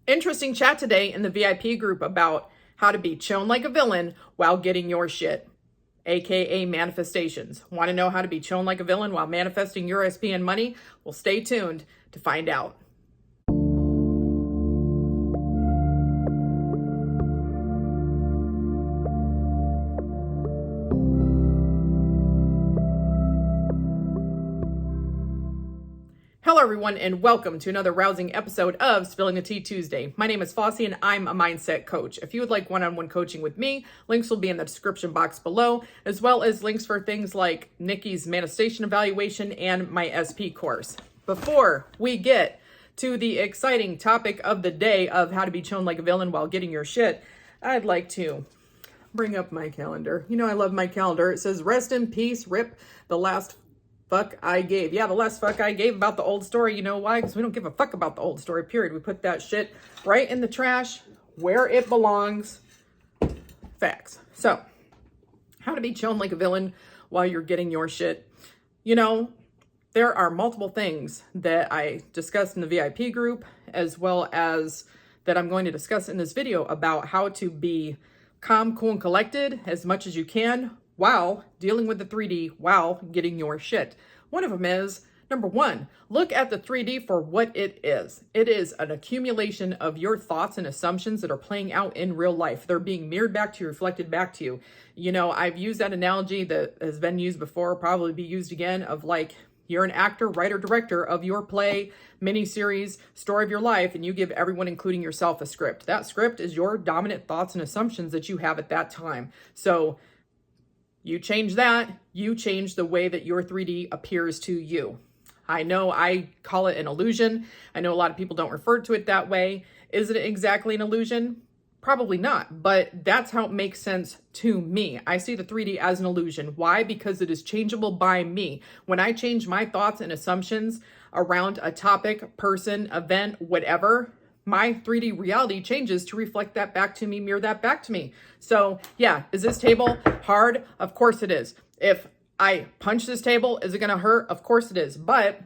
Interesting chat today in the VIP group about how to be chillin' like a villain while getting your shit, aka manifestations. Want to know how to be chillin' like a villain while manifesting your SP and money? Well, stay tuned to find out. Hello everyone and welcome to another rousing episode of Spilling the Tea Tuesday. My name is Flossie and I'm a mindset coach. If you would like one-on-one coaching with me, links will be in the description box below, as well as links for things like Nikki's manifestation evaluation and my SP course. Before we get to the exciting topic of the day of how to be chillin' like a villain while getting your shit, I'd like to bring up my calendar. You know I love my calendar. It says rest in peace, rip the last fuck I gave. Yeah, the last fuck I gave about the old story. You know why? Because we don't give a fuck about the old story, period. We put that shit right in the trash where it belongs. Facts. So, how to be chilling like a villain while you're getting your shit. You know, there are multiple things that I discussed in the VIP group, as well as that I'm going to discuss in this video about how to be calm, cool, and collected as much as you can while dealing with the 3D, while getting your shit. One of them is, number one, look at the 3D for what it is. It is an accumulation of your thoughts and assumptions that are playing out in real life. They're being mirrored back to you, reflected back to you. You know, I've used that analogy that has been used before, probably be used again, of like, you're an actor, writer, director of your play, miniseries, story of your life, and you give everyone, including yourself, a script. That script is your dominant thoughts and assumptions that you have at that time. So, you change that, you change the way that your 3D appears to you. I know I call it an illusion. I know a lot of people don't refer to it that way. Is it exactly an illusion? Probably not, but that's how it makes sense to me. I see the 3D as an illusion. Why? Because it is changeable by me. When I change my thoughts and assumptions around a topic, person, event, whatever, my 3D reality changes to reflect that back to me, mirror that back to me. So yeah, is this table hard? Of course it is. If I punch this table, is it gonna hurt? Of course it is. But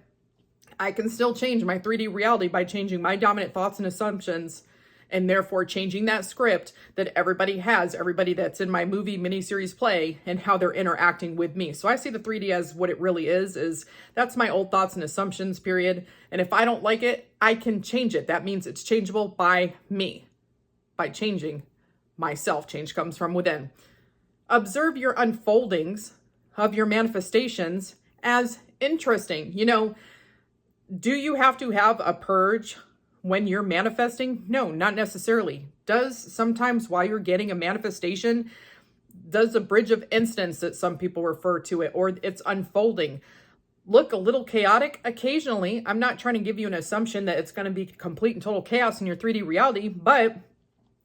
I can still change my 3D reality by changing my dominant thoughts and assumptions, and therefore changing that script that everybody has, everybody that's in my movie, miniseries, play, and how they're interacting with me. So I see the 3D as what it really is that's my old thoughts and assumptions, period. And if I don't like it, I can change it. That means it's changeable by me, by changing myself. Change comes from within. Observe your unfoldings of your manifestations as interesting. You know, do you have to have a purge when you're manifesting? No, not necessarily. Does sometimes while you're getting a manifestation, does the bridge of instance that some people refer to it, or it's unfolding, look a little chaotic occasionally? I'm not trying to give you an assumption that it's going to be complete and total chaos in your 3D reality, but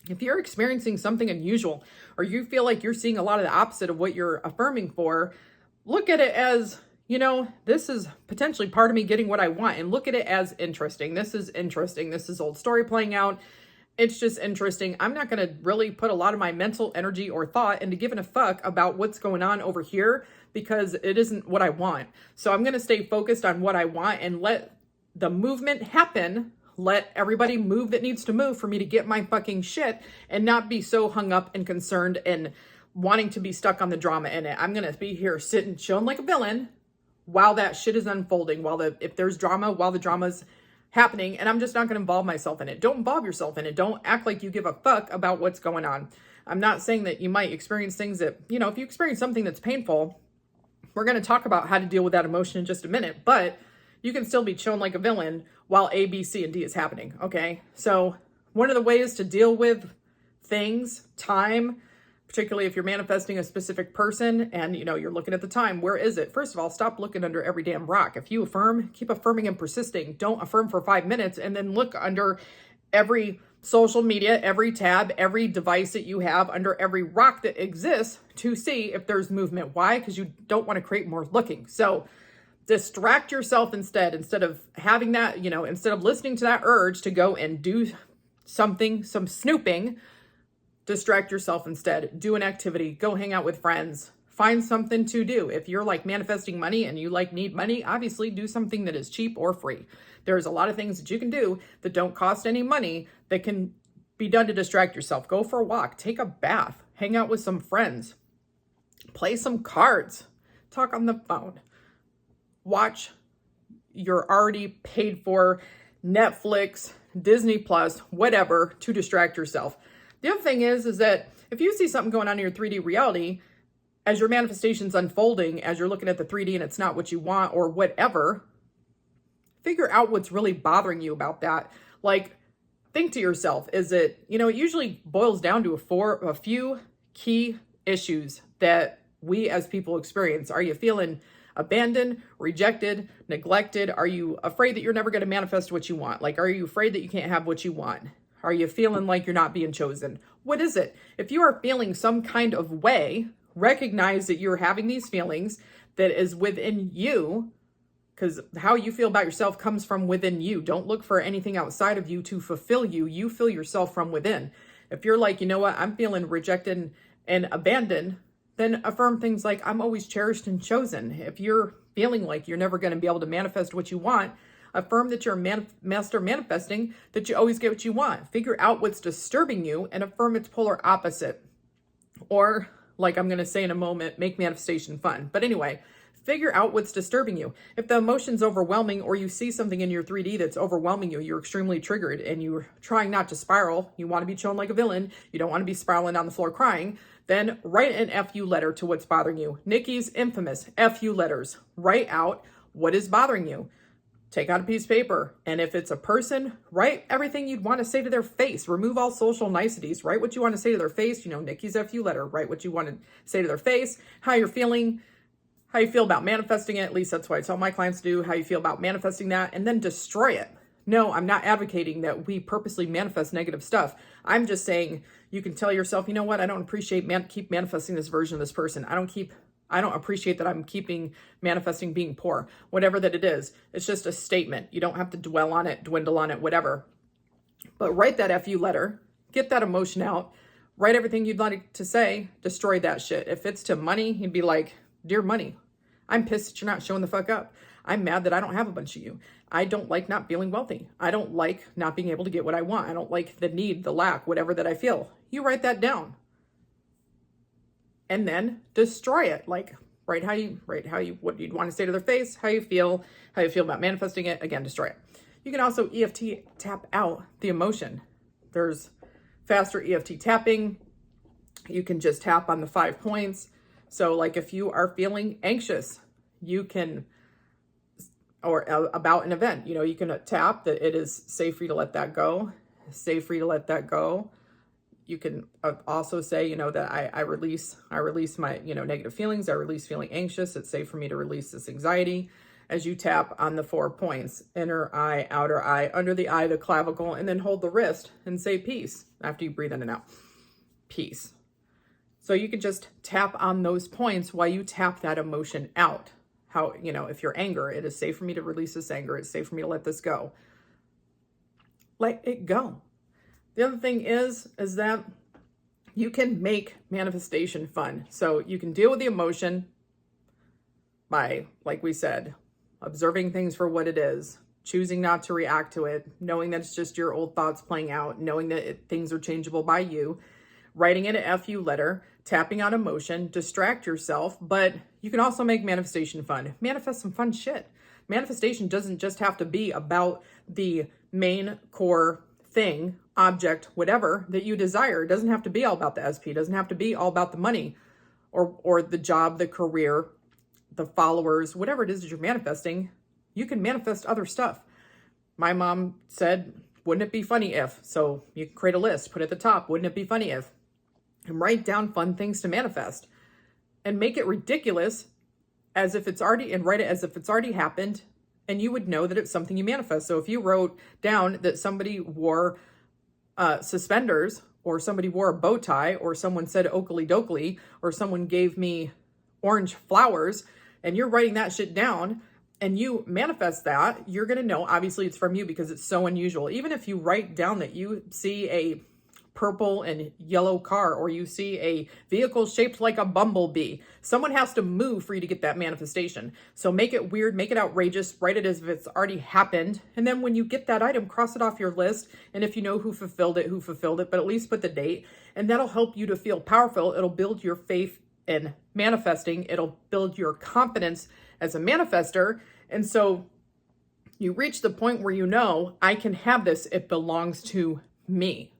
if you're experiencing something unusual, or you feel like you're seeing a lot of the opposite of what you're affirming for, look at it as, you know, this is potentially part of me getting what I want, and look at it as interesting. This is interesting. This is old story playing out. It's just interesting. I'm not going to really put a lot of my mental energy or thought into giving a fuck about what's going on over here, because it isn't what I want. So I'm going to stay focused on what I want and let the movement happen. Let everybody move that needs to move for me to get my fucking shit, and not be so hung up and concerned and wanting to be stuck on the drama in it. I'm going to be here sitting, chilling like a villain, while that shit is unfolding, if there's drama, while the drama's happening, and I'm just not going to involve myself in it. Don't involve yourself in it. Don't act like you give a fuck about what's going on. I'm not saying that you might experience things that, you know, if you experience something that's painful, we're going to talk about how to deal with that emotion in just a minute, but you can still be chilling like a villain while A, B, C, and D is happening, okay? So one of the ways to deal with things, time, particularly if you're manifesting a specific person and, you know, you're looking at the time, where is it? First of all, stop looking under every damn rock. If you affirm, keep affirming and persisting. Don't affirm for 5 minutes and then look under every social media, every tab, every device that you have, under every rock that exists to see if there's movement. Why? Because you don't want to create more looking. So distract yourself instead of having that, you know, instead of listening to that urge to go and do something, some snooping. Distract yourself instead. Do an activity. Go hang out with friends. Find something to do. If you're like manifesting money and you like need money, obviously do something that is cheap or free. There's a lot of things that you can do that don't cost any money that can be done to distract yourself. Go for a walk, take a bath, hang out with some friends, play some cards, talk on the phone, watch your already paid for Netflix, Disney Plus, whatever, to distract yourself. The other thing is that if you see something going on in your 3D reality, as your manifestation's unfolding, as you're looking at the 3D and it's not what you want or whatever, figure out what's really bothering you about that. Like, think to yourself, is it, it usually boils down to a few key issues that we as people experience. Are you feeling abandoned, rejected, neglected? Are you afraid that you're never going to manifest what you want? Like, are you afraid that you can't have what you want? Are you feeling like you're not being chosen? What is it? If you are feeling some kind of way, recognize that you're having these feelings that is within you, because how you feel about yourself comes from within you. Don't look for anything outside of you to fulfill you. You fill yourself from within. If you're like, you know what, I'm feeling rejected and abandoned, then affirm things like, I'm always cherished and chosen. If you're feeling like you're never going to be able to manifest what you want, affirm that you're a master manifesting, that you always get what you want. Figure out what's disturbing you and affirm its polar opposite. Or, like I'm going to say in a moment, make manifestation fun. But anyway, figure out what's disturbing you. If the emotion's overwhelming or you see something in your 3D that's overwhelming you, you're extremely triggered and you're trying not to spiral, you want to be shown like a villain, you don't want to be spiraling on the floor crying, then write an FU letter to what's bothering you. Nikki's infamous FU letters. Write out what is bothering you. Take out a piece of paper, and if it's a person, write everything you'd want to say to their face. Remove all social niceties. Write what you want to say to their face. Nikki's FU letter. Write what you want to say to their face, how you're feeling, how you feel about manifesting it. At least that's what I tell my clients to do, how you feel about manifesting that, and then destroy it. No, I'm not advocating that we purposely manifest negative stuff. I'm just saying you can tell yourself, you know what, I don't appreciate keep manifesting this version of this person. I don't appreciate that I'm keeping manifesting being poor, whatever that it is. It's just a statement. You don't have to dwell on it, dwindle on it, whatever. But write that FU letter, get that emotion out, write everything you'd like to say, destroy that shit. If it's to money, you'd be like, dear money, I'm pissed that you're not showing the fuck up. I'm mad that I don't have a bunch of you. I don't like not feeling wealthy. I don't like not being able to get what I want. I don't like the need, the lack, whatever that I feel. You write that down. And then destroy it. Like, write what you'd want to say to their face, how you feel about manifesting it. Again, destroy it. You can also EFT tap out the emotion. There's faster EFT tapping. You can just tap on the 5 points. So like if you are feeling anxious, you can, or about an event, you can tap that it is safe for you to let that go, safe for you to let that go. You can also say, that I release my, negative feelings. I release feeling anxious. It's safe for me to release this anxiety. As you tap on the 4 points, inner eye, outer eye, under the eye, the clavicle, and then hold the wrist and say peace after you breathe in and out. Peace. So you can just tap on those points while you tap that emotion out. How, if you're anger, it is safe for me to release this anger. It's safe for me to let this go. Let it go. The other thing is that you can make manifestation fun. So you can deal with the emotion by, like we said, observing things for what it is, choosing not to react to it, knowing that it's just your old thoughts playing out, knowing that things are changeable by you, writing in an FU letter, tapping on emotion, distract yourself, but you can also make manifestation fun. Manifest some fun shit. Manifestation doesn't just have to be about the main core thing, object, whatever that you desire. It doesn't have to be all about the SP. It doesn't have to be all about the money or the job, the career, the followers, whatever it is that you're manifesting. You can manifest other stuff. My mom said, wouldn't it be funny if? So you can create a list, put at the top, wouldn't it be funny if? And write down fun things to manifest and make it ridiculous as if it's already, and write it as if it's already happened. And you would know that it's something you manifest. So if you wrote down that somebody wore suspenders, or somebody wore a bow tie, or someone said oakley dokley, or someone gave me orange flowers, and you're writing that shit down and you manifest that, you're going to know, obviously it's from you because it's so unusual. Even if you write down that you see a purple and yellow car, or you see a vehicle shaped like a bumblebee. Someone has to move for you to get that manifestation. So make it weird, make it outrageous, write it as if it's already happened. And then when you get that item, cross it off your list. And if you know who fulfilled it, but at least put the date. And that'll help you to feel powerful. It'll build your faith in manifesting. It'll build your confidence as a manifester. And so you reach the point where you know, I can have this, it belongs to me.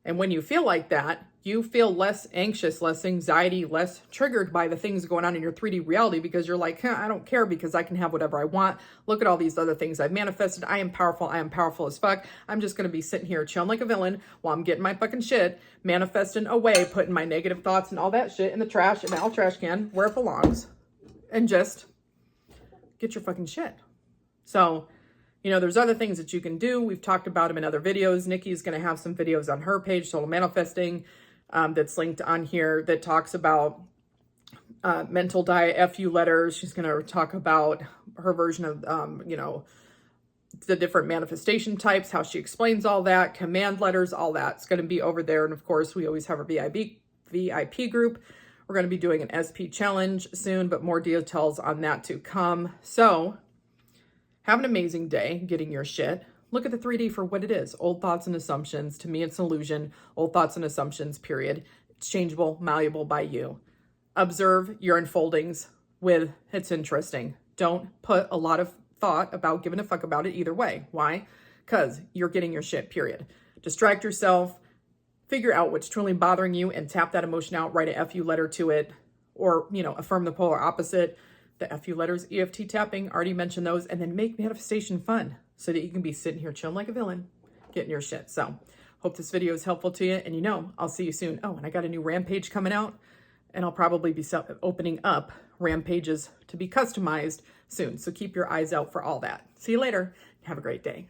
And when you feel like that, you feel less anxious, less anxiety, less triggered by the things going on in your 3D reality, because you're like, I don't care because I can have whatever I want. Look at all these other things I've manifested. I am powerful. I am powerful as fuck. I'm just going to be sitting here chilling like a villain while I'm getting my fucking shit, manifesting away, putting my negative thoughts and all that shit in the trash, in the trash can where it belongs, and just get your fucking shit. So, you know, there's other things that you can do. We've talked about them in other videos. Nikki is going to have some videos on her page, Soul Manifesting, that's linked on here, that talks about mental diet, FU letters. She's going to talk about her version of, you know, the different manifestation types, how she explains all that, command letters, all that. It's going to be over there. And of course, we always have our VIP group. We're going to be doing an SP challenge soon, but more details on that to come. So have an amazing day getting your shit. Look at the 3D for what it is. Old thoughts and assumptions. To me, it's an illusion. Old thoughts and assumptions, period. It's changeable, malleable by you. Observe your unfoldings with it's interesting. Don't put a lot of thought about giving a fuck about it either way. Why? Because you're getting your shit, period. Distract yourself. Figure out what's truly bothering you and tap that emotion out. Write a FU letter to it. Or, you know, affirm the polar opposite. The FU letters, EFT tapping, already mentioned those, and then make manifestation fun so that you can be sitting here chilling like a villain, getting your shit. So hope this video is helpful to you, and you know, I'll see you soon. Oh, and I got a new Rampage coming out, and I'll probably be opening up Rampages to be customized soon. So keep your eyes out for all that. See you later. Have a great day.